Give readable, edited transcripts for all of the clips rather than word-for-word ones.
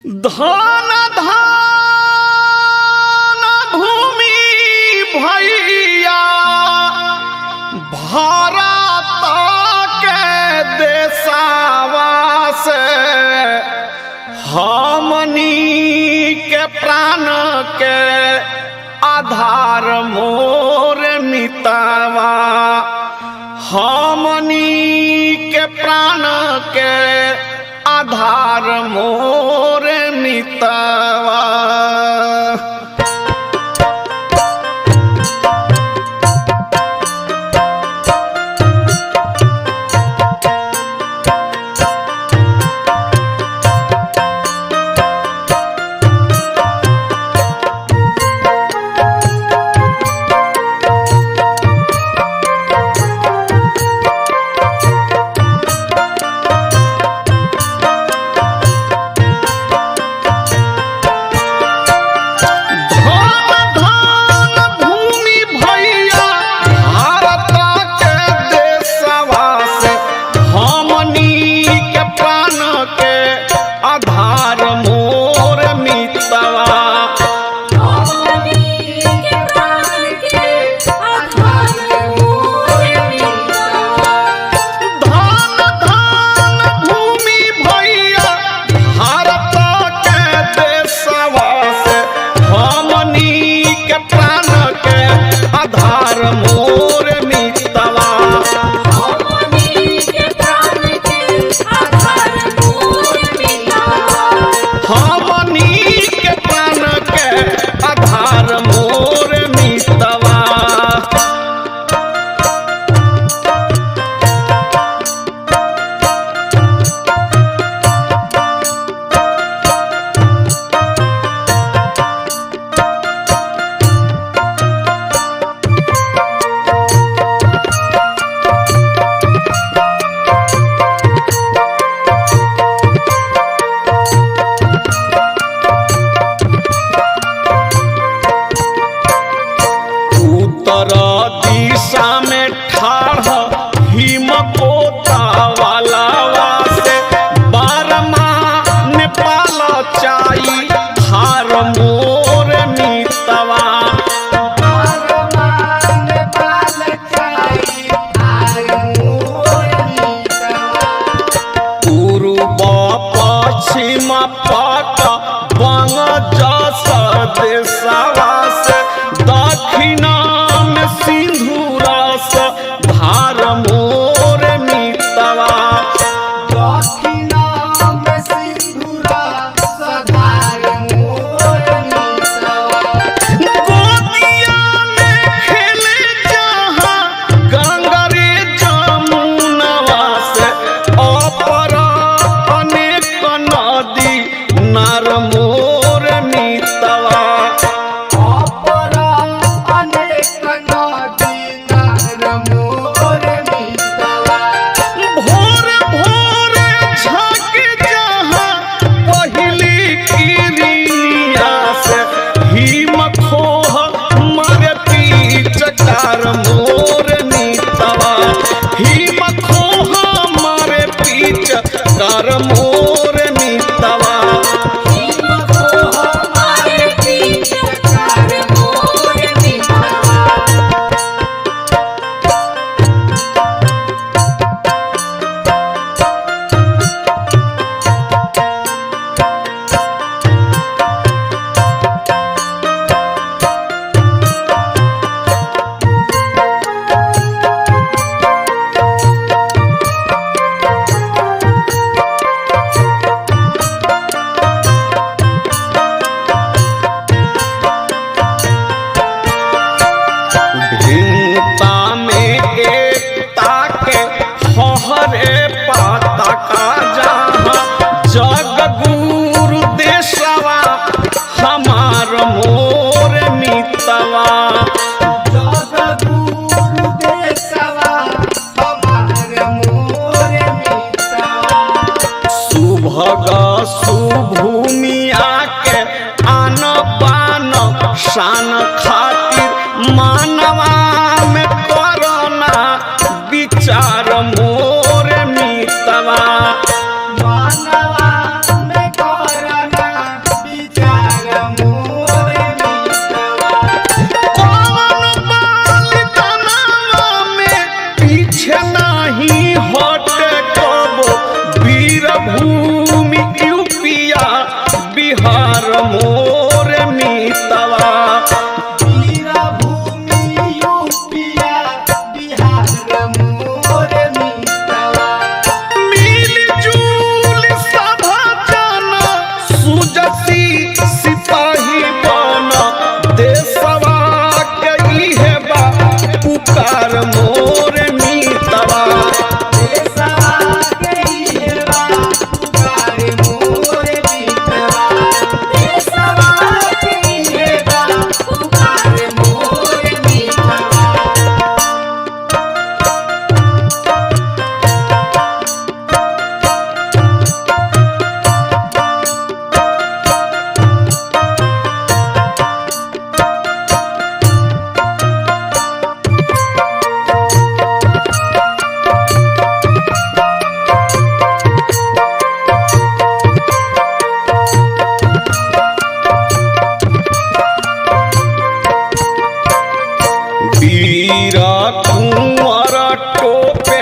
धन धन भूमि भैया भारत के देशवा से हमनी के प्राण के आधार मोर मितावा हमनी के प्राण के आधार मोर मितावा। सुजसी सिपाही बन देशवा के इहे बा पुकार मोर मीतवा वीर कुंवर टोपे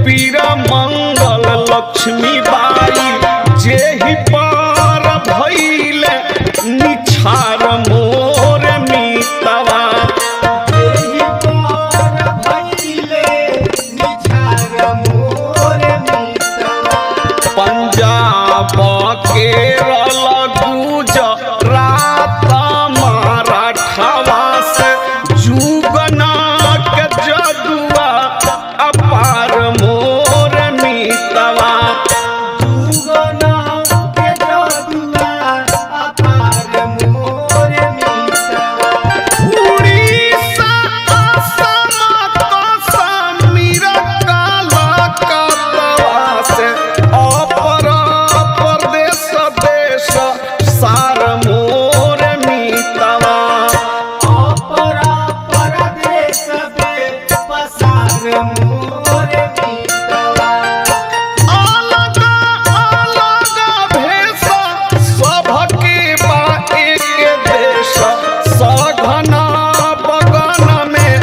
पीर मंगल लक्ष्मी बाई जेहि पार भइले निछार मोर मीतवा पंजाब केरल गुजरात मराठवा से जुगनाक जदुआ अपार मोर मीतवा उड़ीसा असम कश्मीर कलकत्ता से अपर प्रदेश देश सार मोर मीतवा अलग अलग भेष सबके बा एक देश सघना बगन में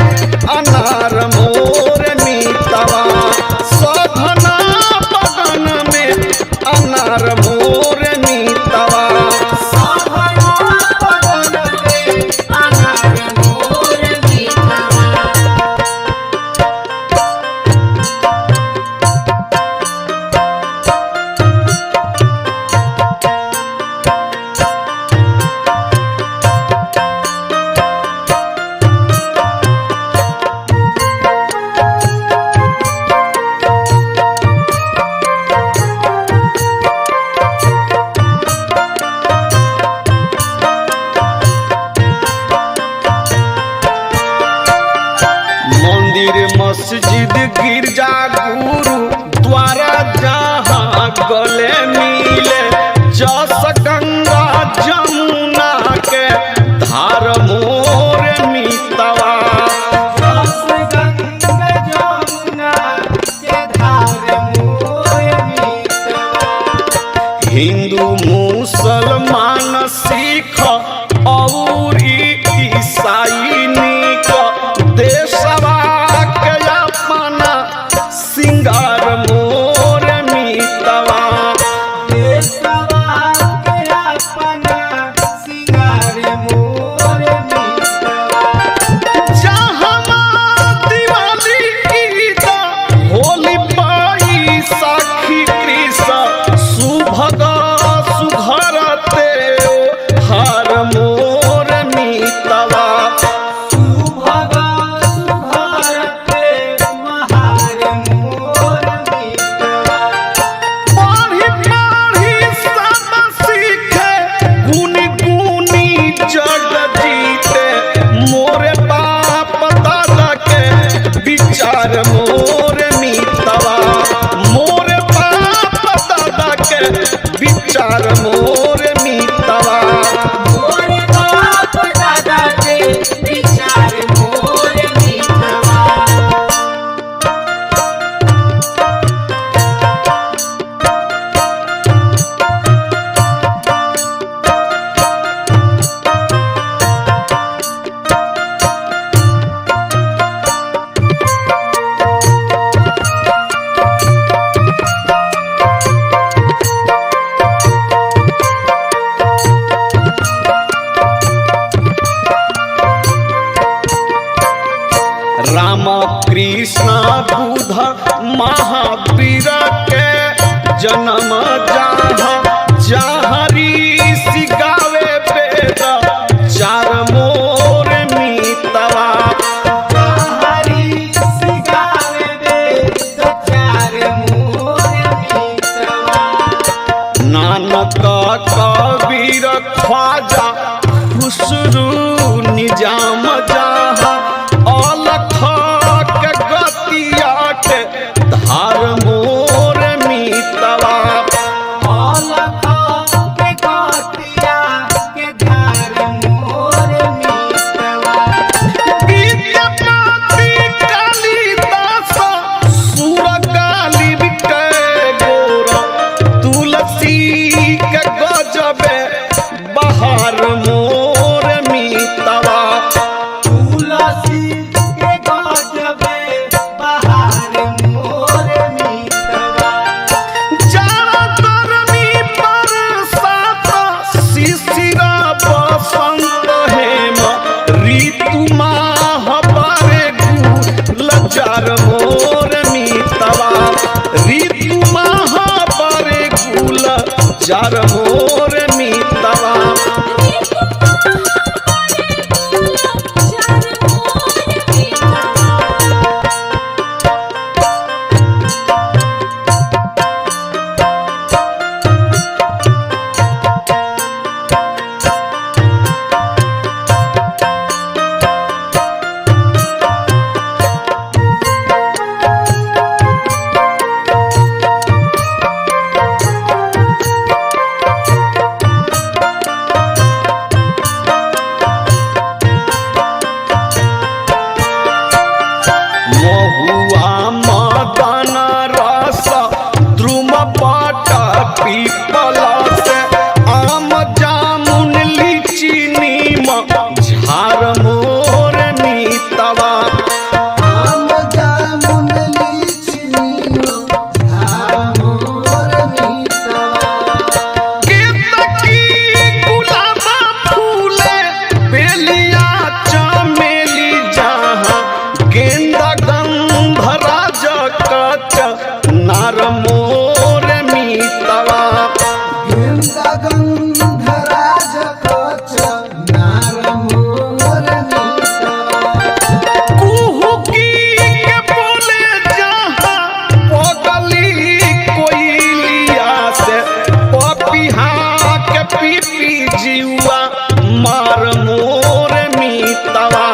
अनार मोर मीतवा सघना बगन में अनार मोर मीतवा मंदिर मस्जिद गिरजा गुरु द्वारा जहाँ गले मिले जस गंगा जमुना के धार मोर मीतवा हिंदू मुसलमान सिख और ईसाई निक देशवा के अपना सिंगार मोर मीतवा जहाँ दिवाली ईद होली बैसाखी कृष्ण सुभग सुघर ते हार ख्वाजा खुसरू निजाम जहाँ अलख के गतिया के धार मोर मीतवा अलख के गतिया के धार मोर मीतवा विद्यापति कालिदास सुर गालिब के गोर तुलसी के गजबे बहार मोर मीतवा तुलसी के गजबे बहार मोर मीतवा जाड़ा गर्मी बरसात शिशिरा बसंत हेम ऋतु माह बारे गुलजार मोर मीतवा ऋतु माह बारे गुलजार मोर मीतवा महुआ मदन रस द्रुम पट पीपल से आम जामुन लीची नीम झार मोर मीतवा आम जामुन लीची नीम झार मोर मीतवा केतकी गुलाब फूले बेलिया चमेली जहाँ गेंदा गंधराज कच नार मोर मीतवा गेंदा गंधराज कच नार मोर मीतवा कुहुकी के बोले जहाँ पगली कोयलिया से पपिहा के पीपी जीवा मार मोर मीतवा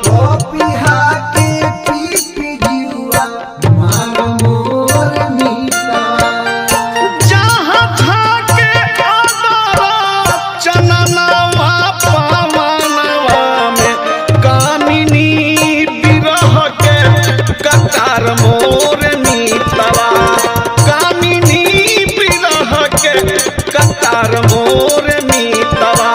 पपिहा के पीपी जीवा मार मोर मीतवा जहाँ झाके अदरा चननवा पवनवा में कामिनी बिरह के कतार मोर मीतवा कामिनी बिरह के कतार मोर मीतवा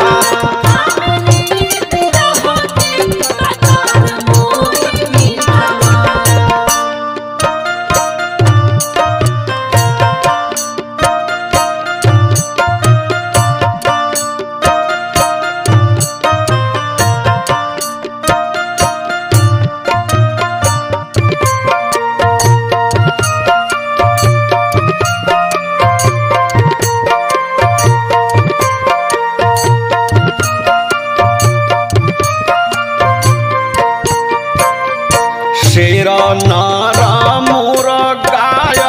शेर नारा मोर गाय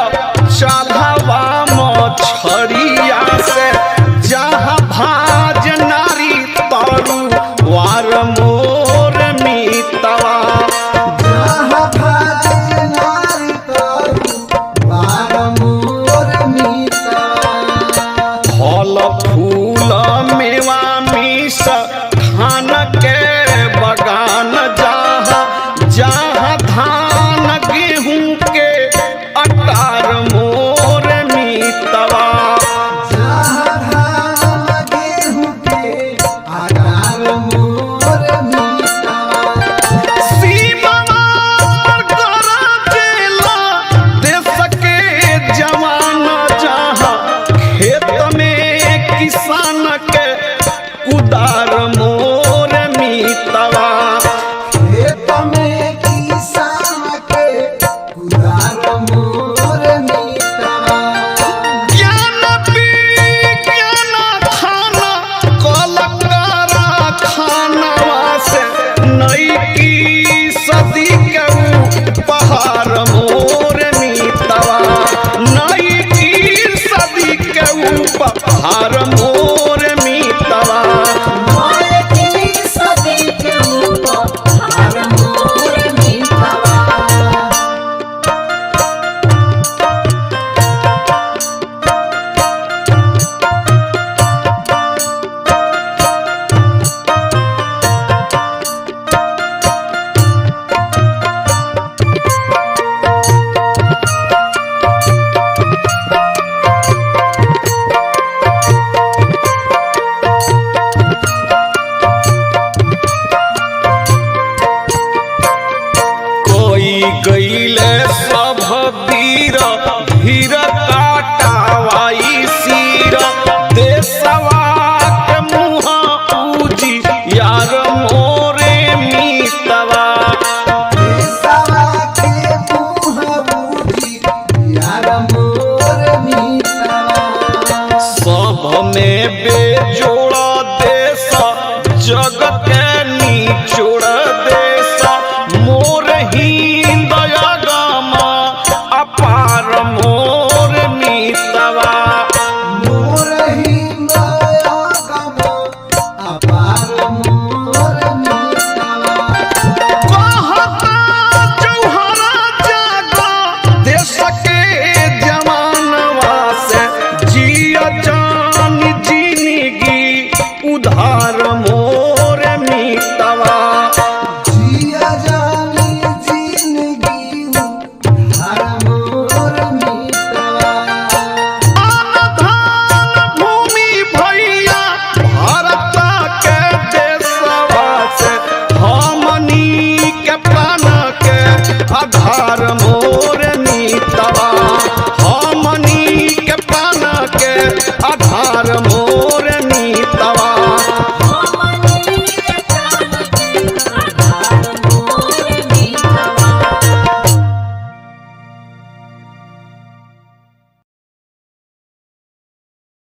चलवा मछरिया से जहाँ भाज नारी तरु वार मोर मीतवा जहाँ भाज नारी तरु वार मोर मीतवा फल फूल मेवा मिस खान के बगान जहाँ जहाँ धान गेहूं के अटार मोर मीतवा जहाँ धान गेहूं के आकार मोर मीतवा सीमावा पर गरजेला देश के जवान जहाँ खेत में किसान के कुदार मोर मीतवा खेत में किसान के कुदार मोर मीतवा ज्ञान विज्ञान खाना कलकारा खानवा से नई की सदी के पहाड़ मोर मीतवा नई की सदी के पहाड़ मोर मीतवा जोड़ा